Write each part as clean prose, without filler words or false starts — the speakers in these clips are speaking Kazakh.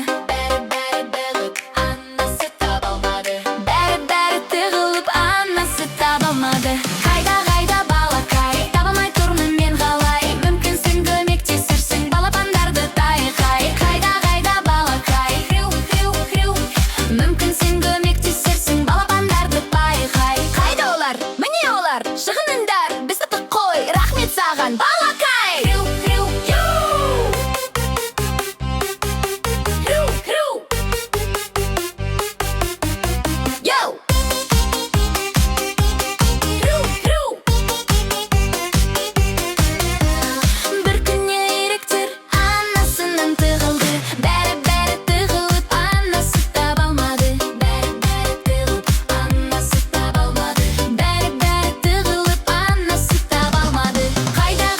Бәрі тығылып, анасы таба алмады. Бәрі тығылып, анасы таба алмады. Қайда балақай, таба алмай тұрмын мен қалай. Мүмкінсің көмектесерсің балапандарды тайқай. Қайда балақай, хрю. Мүмкінсің көмектесерсің балапандарды байқай. Қайда олар, міне олар, шығыныңдар, біз таптық қой, рахмет саған балақай. Хрю. Бір күнне үйректер анасынан тығылды. Бәрі тығылып, анасы таба алмады. Бәрі тығылып, анасы таба алмады. Бәрі тығылып, анасы таба алмады. Қайда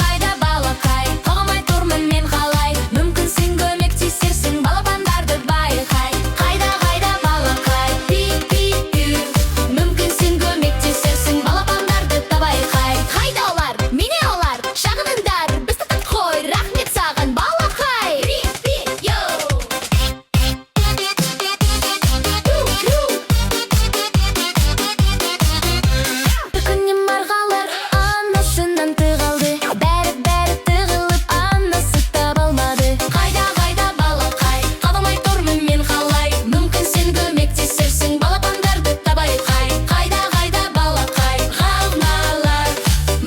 балақай, тоғамай тұрмын мен қалай. Мүмкінсің көмектесерсің балапандарды байқай. Қайда балақай, пи-пи-пю. Мүмкінсің көмектесерсің балапандарды табайқай. Қайда олар, міне олар, шағыныңдар, біз таптық қой, рахмет саған балақай. Бір күнне марғалар анасынан тығылды. Бәрі тығылып, анасы таба алмады. Қайда балақай, таба алмай тұрмын мен қалай. Мүмкін сен көмектесерсің балапандарды табайқай. Қайда балақай, ғалмалар.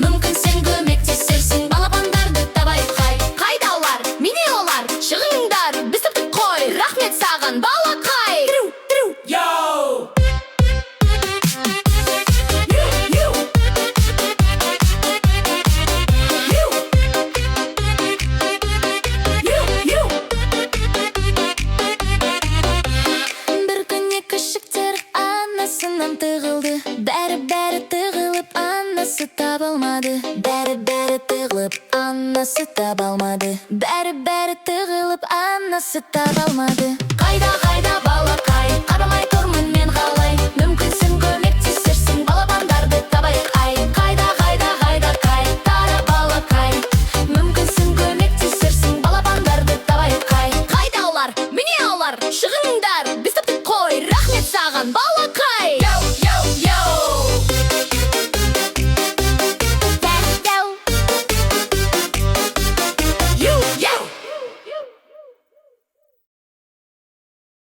Мүмкін сен көмектесерсің балапандарды табайқай. Қайда олар, міне олар, шығыңдар, біз таптық қой, рахмет саған балақай. Бір күнне күшіктер анасынан тығылды. Бәрі тығылып, анасы таба алмады. Бәрі тығылып, анасы таба алмады. Бәрі тығылып, анасы таба алмады. Қайда балақай, таба алмай тұрмын мен қалай. Мүмкінсің көмектесерсің балапандарды табайқай. Қайда тара балақай. Мүмкінсің көмектесерсің балапандарды табайқай. Қайда олар, міне олар, шығыңдар, біз таптық қой, рахмет саған балақай.